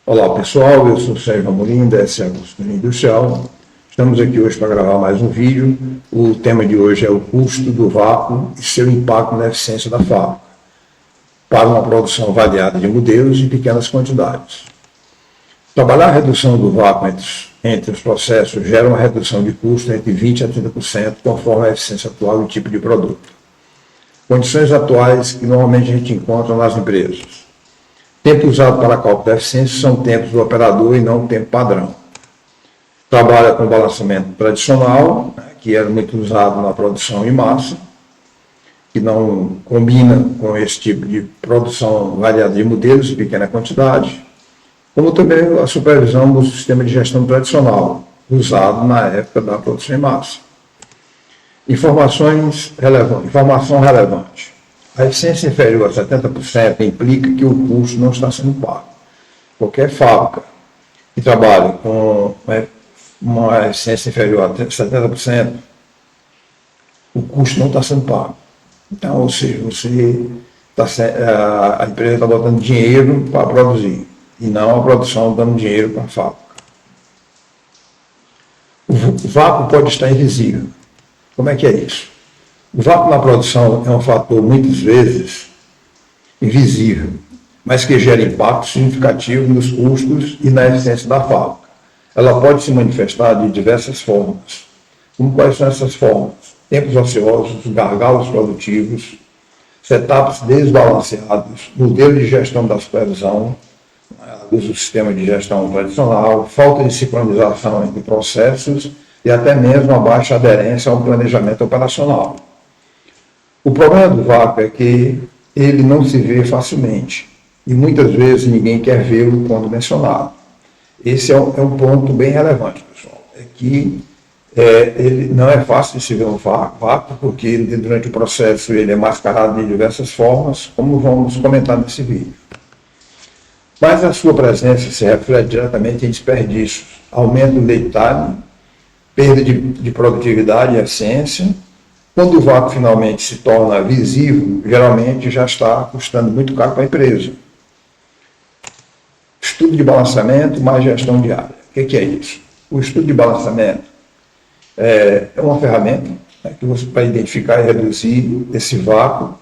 Olá pessoal, eu sou o Sérgio Amorim, da SA Consultoria Industrial. Estamos aqui hoje para gravar mais um vídeo. O tema de hoje é o custo do vácuo e seu impacto na eficiência da fábrica, para uma produção variada de modelos em pequenas quantidades. Trabalhar a redução do vácuo entre os processos gera uma redução de custo entre 20% a 30%, conforme a eficiência atual do tipo de produto. Condições atuais que normalmente a gente encontra nas empresas. Tempo usado para cálculo da eficiência são tempos do operador e não tempo padrão. Trabalha com balanceamento tradicional, que era muito usado na produção em massa, que não combina com esse tipo de produção variada de modelos em pequena quantidade, como também a supervisão do sistema de gestão tradicional, usado na época da produção em massa. Informação relevante. A eficiência inferior a 70% implica que o custo não está sendo pago. Qualquer fábrica que trabalhe com uma eficiência inferior a 70%, o custo não está sendo pago. Então, ou seja, a empresa está botando dinheiro para produzir, e não a produção dando dinheiro para a fábrica. O vácuo pode estar invisível. Como é que é isso? O vácuo na produção é um fator, muitas vezes, invisível, mas que gera impacto significativo nos custos e na eficiência da fábrica. Ela pode se manifestar de diversas formas. Como quais são essas formas? Tempos ociosos, gargalos produtivos, setups desbalanceados, modelo de gestão da supervisão, uso do sistema de gestão tradicional, falta de sincronização entre processos e até mesmo a baixa aderência ao planejamento operacional. O problema do vácuo é que ele não se vê facilmente e muitas vezes ninguém quer vê-lo quando mencionado. Esse é um ponto bem relevante, pessoal. É que ele não é fácil de se ver um vácuo, porque durante o processo ele é mascarado de diversas formas, como vamos comentar nesse vídeo. Mas a sua presença se reflete diretamente em desperdícios, aumento do lead time, perda de produtividade e eficiência. Quando o vácuo finalmente se torna visível, geralmente já está custando muito caro para a empresa. Estudo de balanceamento mais gestão diária. O que é isso? O estudo de balanceamento é uma ferramenta que você vai identificar e reduzir esse vácuo.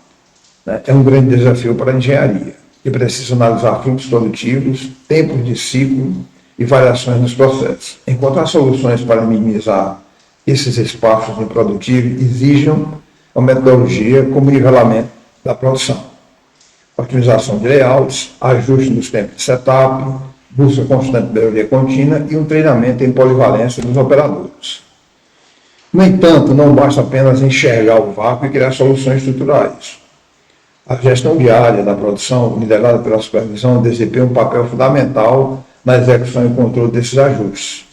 É um grande desafio para a engenharia, que precisa analisar fluxos produtivos, tempos de ciclo e variações nos processos. Encontrar soluções para minimizar esses espaços improdutivos exigem uma metodologia como nivelamento da produção, otimização de layouts, ajuste nos tempos de setup, busca constante de melhoria contínua e um treinamento em polivalência dos operadores. No entanto, não basta apenas enxergar o vácuo e criar soluções estruturais. A gestão diária da produção, liderada pela supervisão, desempenha um papel fundamental na execução e controle desses ajustes.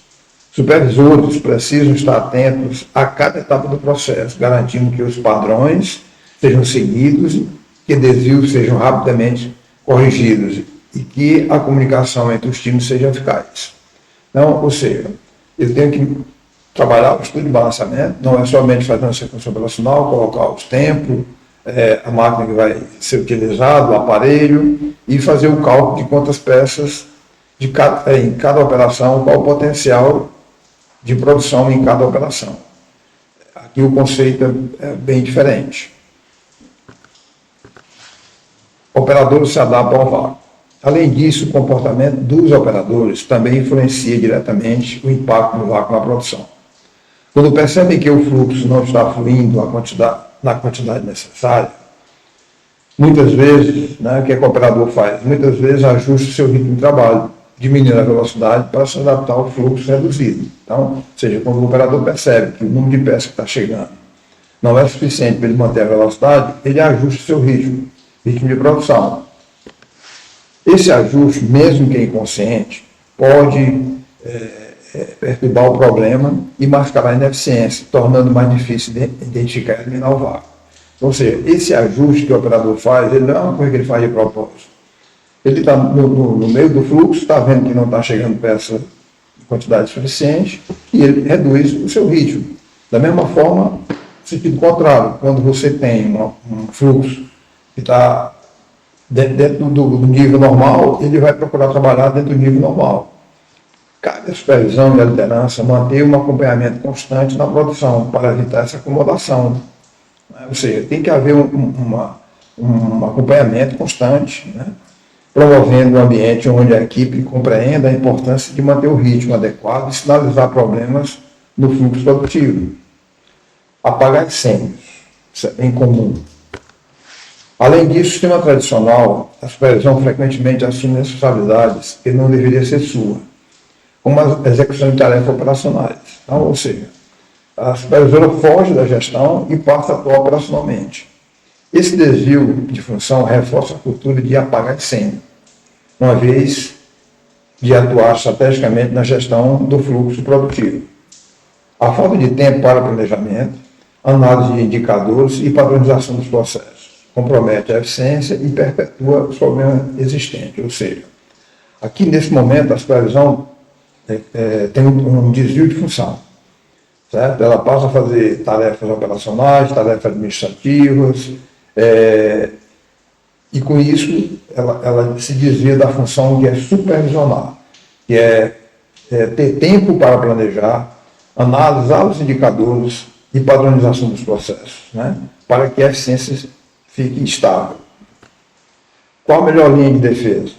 Supervisores precisam estar atentos a cada etapa do processo, garantindo que os padrões sejam seguidos, que desvios sejam rapidamente corrigidos e que a comunicação entre os times seja eficaz. Então, ou seja, eu tenho que trabalhar o estudo de balanceamento, não é somente fazer uma sequência operacional, colocar os tempos, a máquina que vai ser utilizada, o aparelho, e fazer o cálculo de quantas peças em cada operação, qual o potencial de produção em cada operação. Aqui o conceito é bem diferente. Operadores se adaptam ao vácuo. Além disso, o comportamento dos operadores também influencia diretamente o impacto do vácuo na produção. Quando percebem que o fluxo não está fluindo na quantidade necessária, muitas vezes, o que o operador faz? Muitas vezes ajusta o seu ritmo de trabalho, diminuindo a velocidade para se adaptar ao fluxo reduzido. Então, ou seja, quando o operador percebe que o número de peças que está chegando não é suficiente para ele manter a velocidade, ele ajusta o seu ritmo de produção. Esse ajuste, mesmo que inconsciente, pode perturbar o problema e mascarar a ineficiência, tornando mais difícil de identificar e eliminar o vácuo. Ou seja, esse ajuste que o operador faz, ele não é uma coisa que ele faz de propósito. Ele está no meio do fluxo, está vendo que não está chegando peça em quantidade suficiente e ele reduz o seu ritmo. Da mesma forma, no sentido contrário, quando você tem um fluxo que está dentro do nível normal, ele vai procurar trabalhar dentro do nível normal. Cabe à supervisão e à liderança manter um acompanhamento constante na produção para evitar essa acomodação. Né? Ou seja, tem que haver um acompanhamento constante, né? Promovendo um ambiente onde a equipe compreenda a importância de manter o ritmo adequado e sinalizar problemas no fluxo produtivo. Apagar incêndios, isso é bem comum. Além disso, o sistema tradicional, a supervisão frequentemente assume responsabilidades que não deveria ser sua, como a execução de tarefas operacionais. Então, ou seja, a supervisora foge da gestão e passa a atuar operacionalmente. Esse desvio de função reforça a cultura de apagar incêndio, uma vez de atuar estrategicamente na gestão do fluxo produtivo. A falta de tempo para planejamento, análise de indicadores e padronização dos processos compromete a eficiência e perpetua os problemas existentes. Ou seja, aqui nesse momento a supervisão tem um desvio de função. Certo? Ela passa a fazer tarefas operacionais, tarefas administrativas, e com isso ela se desvia da função que é supervisionar, que é ter tempo para planejar, analisar os indicadores e padronização dos processos, né? Para que a eficiência fique estável. Qual a melhor linha de defesa?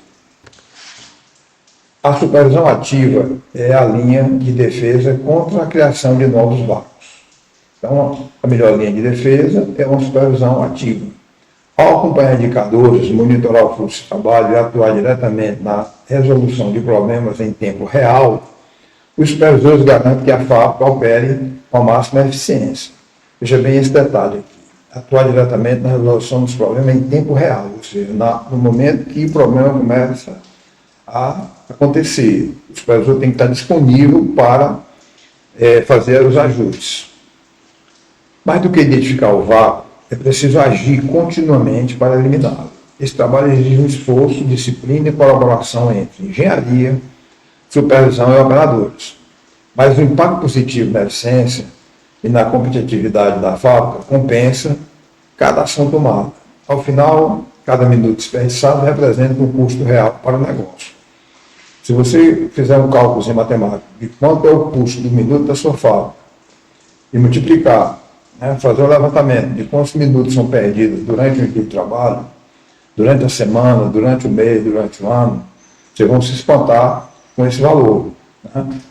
A supervisão ativa é a linha de defesa contra a criação de novos vácuos. Então, a melhor linha de defesa é uma supervisão ativa. Ao acompanhar indicadores, monitorar o fluxo de trabalho e atuar diretamente na resolução de problemas em tempo real, os supervisores garantem que a fábrica opere com a máxima eficiência. Veja bem esse detalhe aqui. Atuar diretamente na resolução dos problemas em tempo real, ou seja, no momento que o problema começa a acontecer. O supervisor tem que estar disponível para fazer os ajustes. Mais do que identificar o vácuo, é preciso agir continuamente para eliminá-lo. Esse trabalho exige um esforço, disciplina e colaboração entre engenharia, supervisão e operadores. Mas o impacto positivo na eficiência e na competitividade da fábrica compensa cada ação tomada. Ao final, cada minuto desperdiçado representa um custo real para o negócio. Se você fizer um cálculo em matemática de quanto é o custo do minuto da sua fábrica e multiplicar, fazer um levantamento de quantos minutos são perdidos durante o dia de trabalho, durante a semana, durante o mês, durante o ano, vocês vão se espantar com esse valor.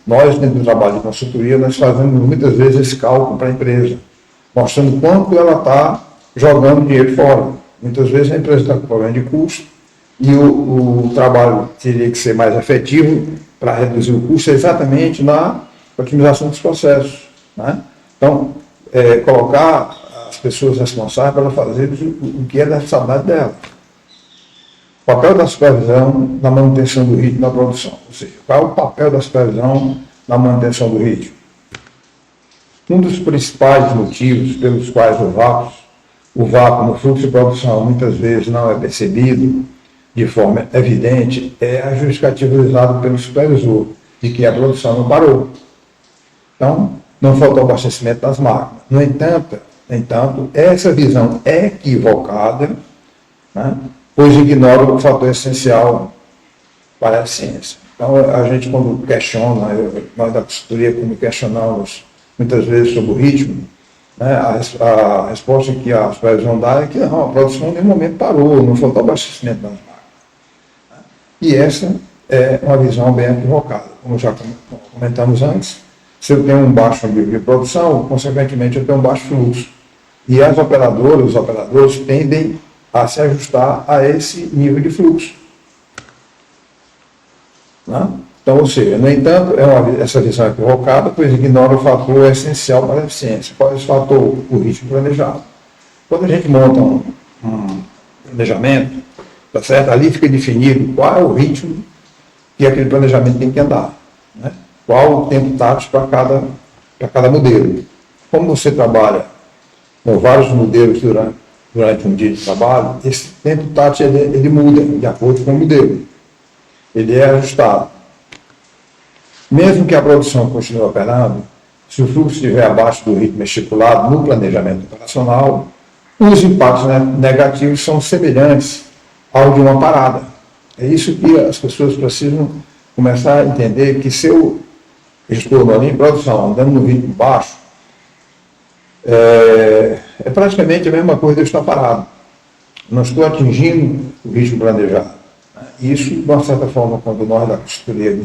Nós, dentro do trabalho de consultoria, nós fazemos muitas vezes esse cálculo para a empresa, mostrando quanto ela está jogando dinheiro fora. Muitas vezes a empresa está com problema de custo e o trabalho teria que ser mais efetivo para reduzir o custo exatamente na otimização dos processos. Então, colocar as pessoas responsáveis para fazer o que é da responsabilidade dela. O papel da supervisão na manutenção do ritmo da produção. Ou seja, qual é o papel da supervisão na manutenção do ritmo? Um dos principais motivos pelos quais o vácuo no fluxo de produção muitas vezes não é percebido de forma evidente é a justificativa usada pelo supervisor de que a produção não parou. Então, não faltou abastecimento das máquinas. No entanto, essa visão é equivocada, pois ignora o fator essencial para a ciência. Então, a gente, quando questiona, nós da consultoria, quando questionamos muitas vezes sobre o ritmo, a resposta que a supervisão dá é que não, a produção em nenhum momento parou, não faltou abastecimento das máquinas. E essa é uma visão bem equivocada. Como já comentamos antes, se eu tenho um baixo nível de produção, consequentemente eu tenho um baixo fluxo. E os operadores tendem a se ajustar a esse nível de fluxo. Então, ou seja, no entanto, essa visão é equivocada, pois ignora o fator essencial para a eficiência. Qual é esse fator? O ritmo planejado. Quando a gente monta um planejamento, tá certo? Ali fica definido qual é o ritmo que aquele planejamento tem que andar. Qual o tempo tático para cada modelo. Como você trabalha com vários modelos durante um dia de trabalho, esse tempo tático ele muda de acordo com o modelo. Ele é ajustado. Mesmo que a produção continue operando, se o fluxo estiver abaixo do ritmo estipulado no planejamento operacional, os impactos negativos são semelhantes ao de uma parada. É isso que as pessoas precisam começar a entender, que se eu estou na linha de produção, andando no ritmo baixo, é praticamente a mesma coisa de eu estar parado. Não estou atingindo o ritmo planejado. Isso, de uma certa forma, quando nós da consultoria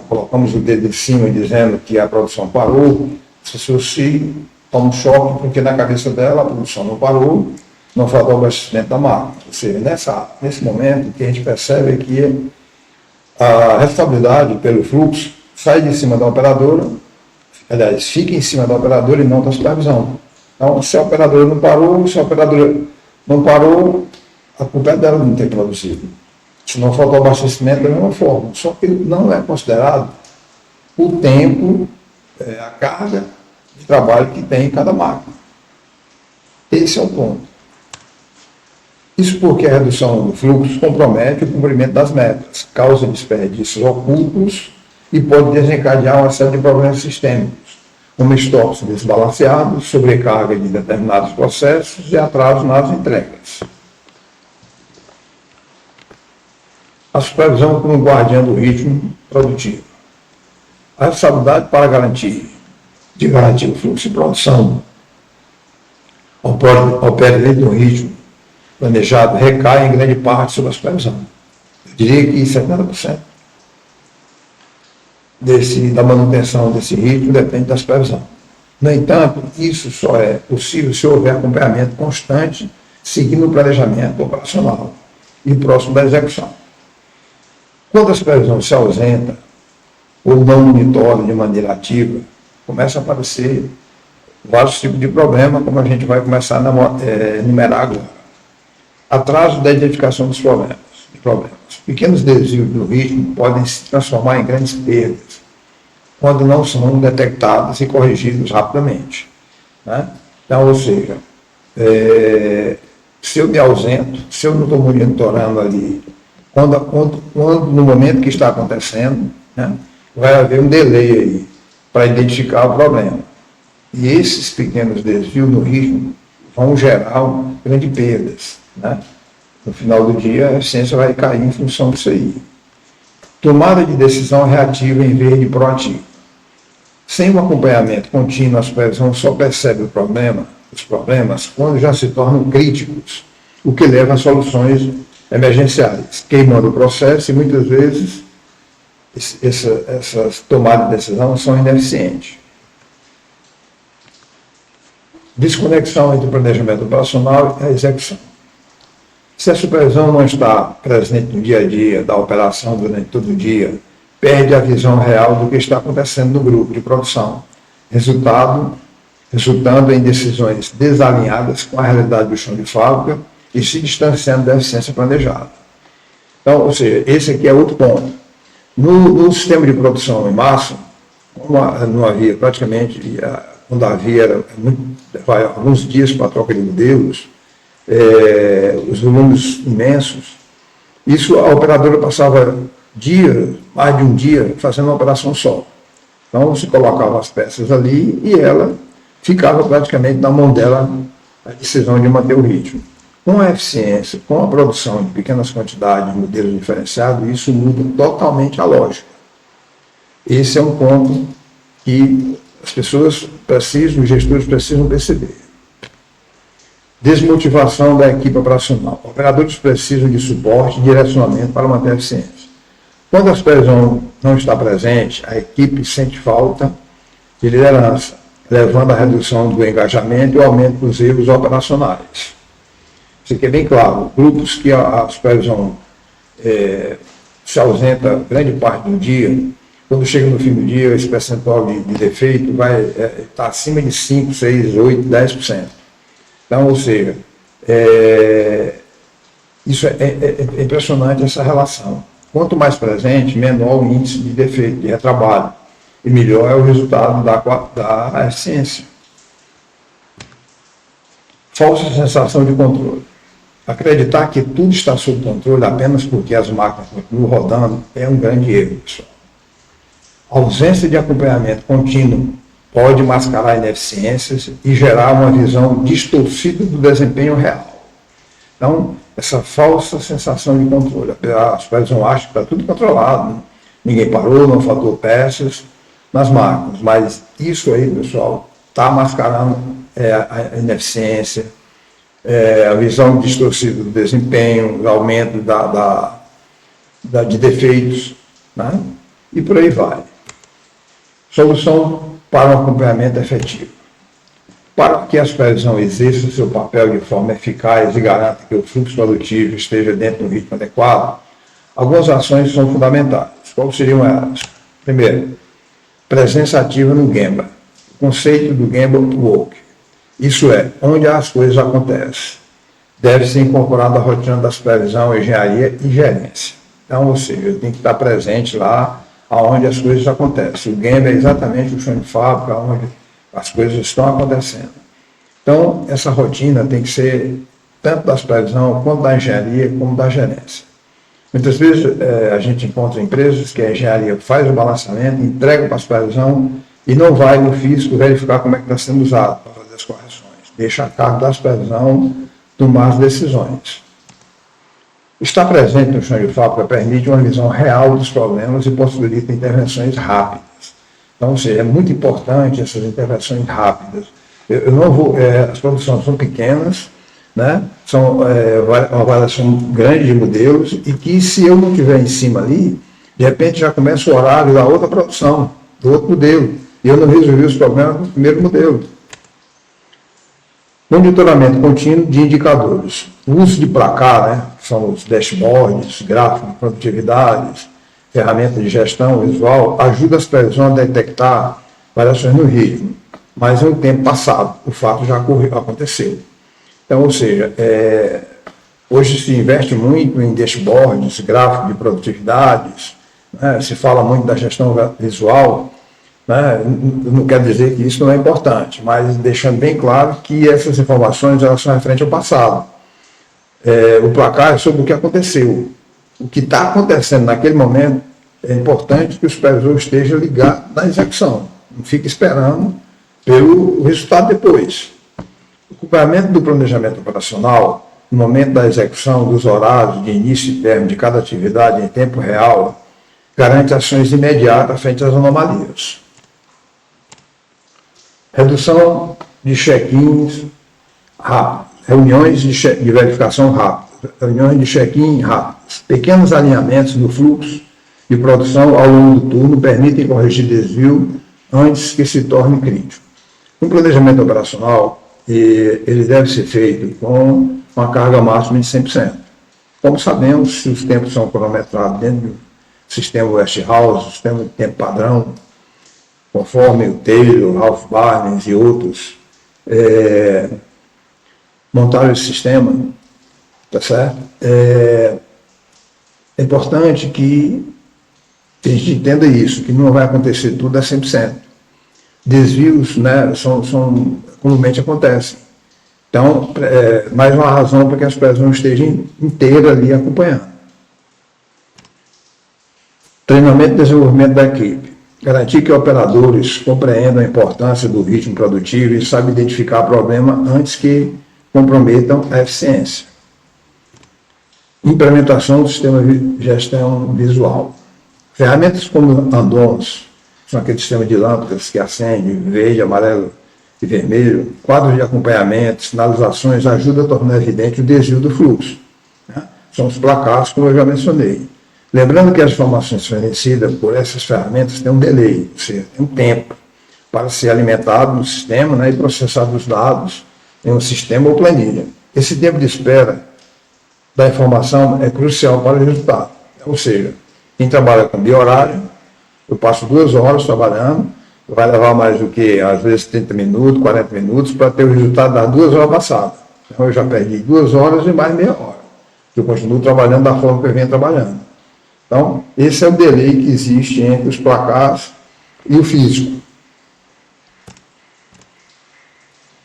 colocamos o dedo em cima dizendo que a produção parou, as pessoas se tomam um choque, porque na cabeça dela a produção não parou, não faltou o abastecimento da máquina. Ou seja, nesse momento, o que a gente percebe é que a responsabilidade pelo fluxo sai de cima da operadora, aliás, fica em cima da operadora e não da supervisão. Então, se a operadora não parou, a culpa é dela não ter produzido. Se não faltou abastecimento, da mesma forma. Só que não é considerado o tempo, a carga de trabalho que tem em cada máquina. Esse é o ponto. Isso porque a redução do fluxo compromete o cumprimento das metas, causa desperdícios ocultos e pode desencadear uma série de problemas sistêmicos, como estoques desbalanceados, sobrecarga de determinados processos e atraso nas entregas. A supervisão como guardiã do ritmo produtivo. A responsabilidade para garantir o fluxo de produção opera dentro do ritmo planejado recai em grande parte sobre a supervisão. Eu diria que 70% da manutenção desse ritmo depende da supervisão. No entanto, isso só é possível se houver acompanhamento constante, seguindo o planejamento operacional e próximo da execução. Quando a supervisão se ausenta ou não monitora de maneira ativa, começa a aparecer vários tipos de problemas, como a gente vai começar a enumerar agora. Atraso da identificação dos problemas. Pequenos desvios do ritmo podem se transformar em grandes perdas, quando não são detectados e corrigidos rapidamente. Né? Então, ou seja, se eu me ausento, se eu não estou monitorando ali, quando no momento que está acontecendo, né, vai haver um delay aí para identificar o problema. E esses pequenos desvios no ritmo vão gerar grandes perdas. Né? No final do dia, a eficiência vai cair em função disso aí. Tomada de decisão reativa em vez de proativa. Sem um acompanhamento contínuo, a supervisão só percebe os problemas, quando já se tornam críticos, o que leva a soluções emergenciais, queimando o processo e muitas vezes essas tomadas de decisão são ineficientes. Desconexão entre o planejamento operacional e a execução. Se a supervisão não está presente no dia a dia da operação durante todo o dia, perde a visão real do que está acontecendo no grupo de produção, resultando em decisões desalinhadas com a realidade do chão de fábrica e se distanciando da eficiência planejada. Então, ou seja, esse aqui é outro ponto. No sistema de produção em massa, como não havia praticamente, quando havia alguns dias para a troca de modelos, os volumes imensos, isso a operadora passava mais de um dia, fazendo uma operação só. Então, se colocava as peças ali e ela ficava praticamente na mão dela a decisão de manter o ritmo. Com a eficiência, com a produção de pequenas quantidades de modelos diferenciados, isso muda totalmente a lógica. Esse é um ponto que as pessoas precisam, os gestores precisam perceber. Desmotivação da equipe operacional. Operadores precisam de suporte e direcionamento para manter a eficiência. Quando a supervisão não está presente, a equipe sente falta de liderança, levando à redução do engajamento e ao aumento dos erros operacionais. Isso aqui é bem claro. Grupos que a supervisão se ausenta grande parte do dia, quando chega no fim do dia, esse percentual de defeito vai estar acima de 5, 6, 8, 10%. Então, ou seja, isso é impressionante essa relação. Quanto mais presente, menor o índice de defeito, de retrabalho, e melhor é o resultado da eficiência. Falsa sensação de controle. Acreditar que tudo está sob controle apenas porque as máquinas continuam rodando é um grande erro, pessoal. A ausência de acompanhamento contínuo pode mascarar ineficiências e gerar uma visão distorcida do desempenho real. Então, essa falsa sensação de controle. A supervisão acha que está tudo controlado, né? Ninguém parou, não faltou peças nas máquinas, mas isso aí, pessoal, está mascarando a ineficiência, a visão distorcida do desempenho, o aumento de defeitos, né? E por aí vai. Solução para um acompanhamento efetivo. Para que a supervisão exerça o seu papel de forma eficaz e garanta que o fluxo produtivo esteja dentro do ritmo adequado, algumas ações são fundamentais. Quais seriam elas? Primeiro, presença ativa no Gemba. O conceito do Gemba Work. Isso é, onde as coisas acontecem. Deve ser incorporado à rotina da supervisão, engenharia e gerência. Então, ou seja, tem que estar presente lá onde as coisas acontecem. O Gemba é exatamente o chão de fábrica, onde as coisas estão acontecendo. Então, essa rotina tem que ser tanto da supervisão, quanto da engenharia, como da gerência. Muitas vezes a gente encontra empresas que a engenharia faz o balanceamento, entrega para a supervisão e não vai no físico verificar como é que está sendo usado para fazer as correções. Deixa a cargo da supervisão tomar as decisões. Estar presente no chão de fábrica permite uma visão real dos problemas e possibilita intervenções rápidas. Então, ou seja, é muito importante essas intervenções rápidas. Eu não vou, as produções são pequenas, né? São uma variação grande de modelos e que, se eu não estiver em cima ali, de repente já começa o horário da outra produção, do outro modelo, e eu não resolvi os problemas do primeiro modelo. Monitoramento contínuo de indicadores. O uso de placar, né, que são os dashboards, gráficos de produtividades, ferramentas de gestão visual, ajuda as supervisões a detectar variações no ritmo, mas em um tempo passado, o fato já aconteceu. Então, ou seja, hoje se investe muito em dashboards, gráficos de produtividades, né, se fala muito da gestão visual, né, não quer dizer que isso não é importante, mas deixando bem claro que essas informações elas são referentes ao passado. O placar é sobre o que aconteceu. O que está acontecendo naquele momento é importante que o supervisor esteja ligado na execução, não fique esperando pelo resultado depois. O acompanhamento do planejamento operacional, no momento da execução dos horários de início e término de cada atividade em tempo real, garante ações imediatas frente às anomalias. Redução de check-ins rápidos, reuniões de verificação rápida, reuniões de check-in rápidas, pequenos alinhamentos no fluxo de produção ao longo do turno permitem corrigir desvio antes que se torne crítico. No planejamento operacional, ele deve ser feito com uma carga máxima de 100%. Como sabemos, se os tempos são cronometrados dentro do sistema Westinghouse, sistema de tempo padrão, conforme o Taylor, Ralph Barnes e outros montaram esse sistema, tá certo? É importante que a gente entenda isso, que não vai acontecer tudo a 100%. Desvios, né, comumente acontecem. Então, mais uma razão para que as pessoas não estejam inteiras ali acompanhando. Treinamento e desenvolvimento da equipe. Garantir que operadores compreendam a importância do ritmo produtivo e saibam identificar problema antes que comprometam a eficiência. Implementação do sistema de gestão visual. Ferramentas como Andons, são aqueles sistemas de lâmpadas que acendem verde, amarelo e vermelho, quadros de acompanhamento, sinalizações, ajudam a tornar evidente o desvio do fluxo. Né? São os placares, como eu já mencionei. Lembrando que as informações fornecidas por essas ferramentas têm um delay, ou seja, tem um tempo para ser alimentado no sistema, né, e processado os dados em um sistema ou planilha. Esse tempo de espera da informação é crucial para o resultado. Ou seja, quem trabalha com biorário, eu passo 2 horas trabalhando, vai levar mais do que, às vezes, 30 minutos, 40 minutos, para ter o resultado das 2 horas passadas. Então, eu já perdi 2 horas e mais meia hora. Eu continuo trabalhando da forma que eu venho trabalhando. Então, esse é o delay que existe entre os placares e o físico.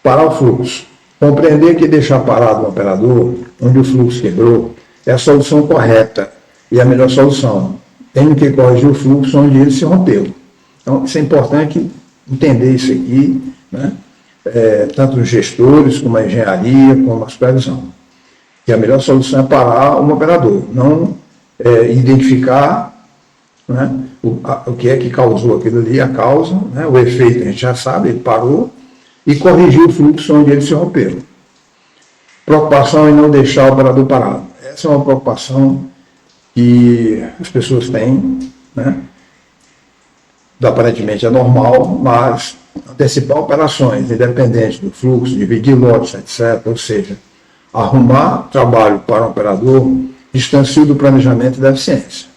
Parar o fluxo. Compreender que deixar parado o operador, onde o fluxo quebrou, é a solução correta e a melhor solução. Tem que corrigir o fluxo onde ele se rompeu. Então, isso é importante entender isso aqui, né? Tanto os gestores, como a engenharia, como a supervisão. que a melhor solução é parar um operador, não identificar, né, o que é que causou aquilo ali, a causa, né, o efeito a gente já sabe, ele parou, e corrigir o fluxo onde ele se rompeu. Preocupação em não deixar o operador parado. Essa é uma preocupação que as pessoas têm, né? Aparentemente é normal, mas antecipar operações independentes do fluxo, dividir lotes, etc., ou seja, arrumar trabalho para o operador, distancia do planejamento e da eficiência.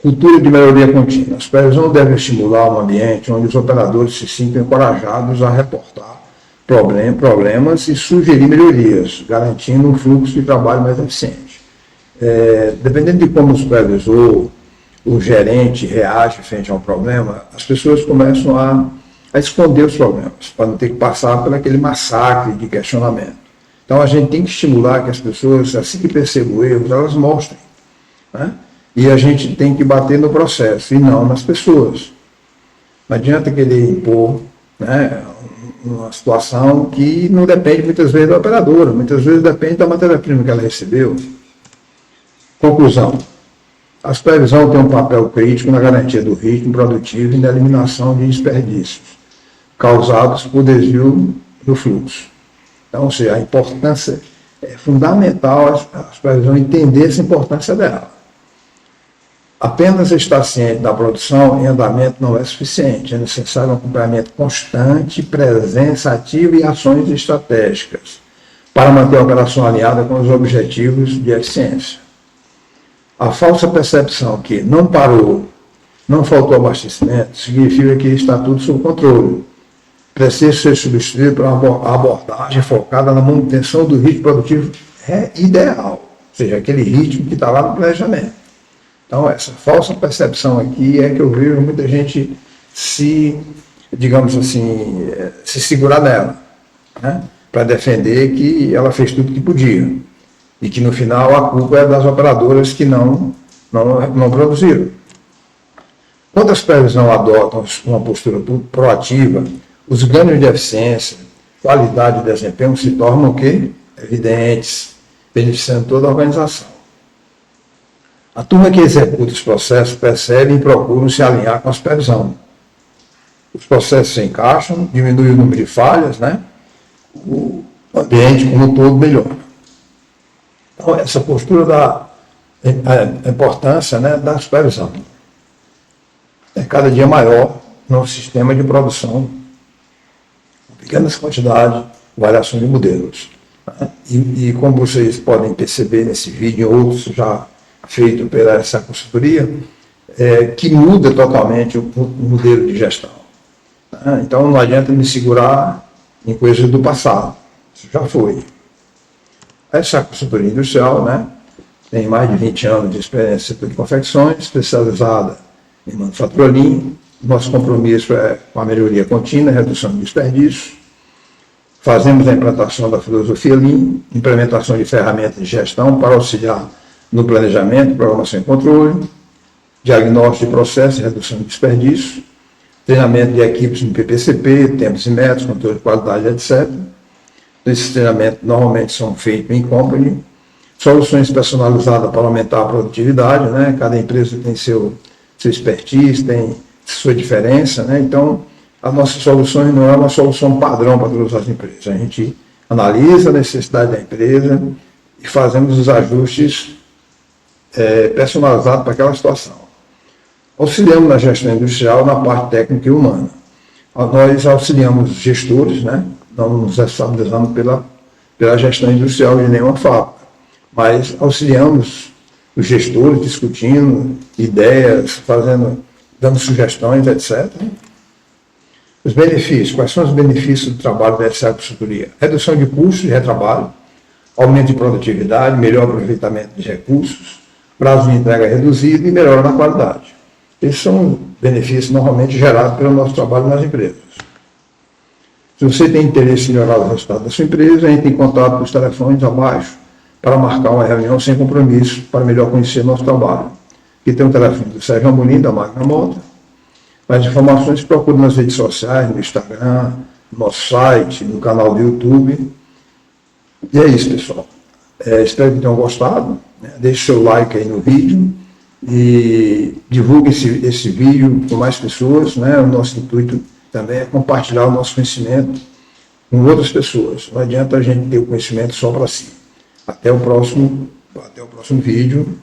Cultura de melhoria contínua. A supervisão deve estimular um ambiente onde os operadores se sintam encorajados a reportar problemas e sugerir melhorias, garantindo um fluxo de trabalho mais eficiente. Dependendo de como o supervisor, o gerente reage frente a um problema, as pessoas começam a esconder os problemas, para não ter que passar por aquele massacre de questionamento. Então a gente tem que estimular que as pessoas, assim que percebam erros, elas mostrem, né? E a gente tem que bater no processo e não nas pessoas. Não adianta querer impor, né, uma situação que não depende muitas vezes da operadora, muitas vezes depende da matéria-prima que ela recebeu. Conclusão. A supervisão tem um papel crítico na garantia do ritmo produtivo e na eliminação de desperdícios causados por desvio do fluxo. Então, ou seja, a importância é fundamental a supervisão entender essa importância dela. Apenas estar ciente da produção em andamento não é suficiente. É necessário um acompanhamento constante, presença ativa e ações estratégicas para manter a operação alinhada com os objetivos de eficiência. A falsa percepção que não parou, não faltou abastecimento, significa que está tudo sob controle. Precisa ser substituído por uma abordagem focada na manutenção do ritmo produtivo ideal, ou seja, aquele ritmo que está lá no planejamento. Então, essa falsa percepção aqui é que eu vejo muita gente digamos assim, se segurar nela, né, para defender que ela fez tudo que podia. E que no final a culpa é das operadoras que não produziram. Quando as supervisões adotam uma postura proativa, os ganhos de eficiência, qualidade e desempenho se tornam o quê? Evidentes, beneficiando toda a organização. A turma que executa os processos percebe e procuram se alinhar com a supervisão. Os processos se encaixam, diminui o número de falhas, né? O ambiente como um todo melhora. Então, essa postura da importância, né, da supervisão é cada dia maior no sistema de produção, com pequenas quantidades, variação de modelos. Né? E como vocês podem perceber nesse vídeo e outros já feito pela essa consultoria, que muda totalmente o modelo de gestão. Né? Então não adianta me segurar em coisas do passado, isso já foi. Essa consultoria industrial, né, tem mais de 20 anos de experiência no setor de confecções, especializada em manufatura lean. Nosso compromisso é com a melhoria contínua, redução de desperdícios. Fazemos a implantação da filosofia lean, implementação de ferramentas de gestão para auxiliar no planejamento, programação e controle, diagnóstico de processos, redução de desperdícios, treinamento de equipes no PPCP, tempos e métodos, controle de qualidade, etc. Esses treinamentos normalmente são feitos em company, soluções personalizadas para aumentar a produtividade, né? Cada empresa tem seu expertise, tem sua diferença, né? Então, as nossas soluções não é uma solução padrão para todas as empresas. A gente analisa a necessidade da empresa e fazemos os ajustes personalizados para aquela situação. Auxiliamos na gestão industrial na parte técnica e humana. Nós auxiliamos os gestores, né? Não nos responsabilizamos pela gestão industrial de nenhuma fábrica, mas auxiliamos os gestores discutindo ideias, dando sugestões, etc. Os benefícios. Quais são os benefícios do trabalho dessa consultoria? Redução de custos de retrabalho, aumento de produtividade, melhor aproveitamento de recursos, prazo de entrega reduzido e melhora na qualidade. Esses são benefícios normalmente gerados pelo nosso trabalho nas empresas. Se você tem interesse em melhorar o resultado da sua empresa, entre em contato com os telefones abaixo para marcar uma reunião sem compromisso para melhor conhecer nosso trabalho. Aqui tem o telefone do Sérgio Amorim, da Magna Motor. Mais informações procure nas redes sociais, no Instagram, no nosso site, no canal do YouTube. E é isso, pessoal. Espero que tenham gostado. Né? Deixe seu like aí no vídeo e divulgue esse vídeo com mais pessoas. Né? O nosso intuito também é compartilhar o nosso conhecimento com outras pessoas. Não adianta a gente ter o conhecimento só para si. Até o próximo vídeo.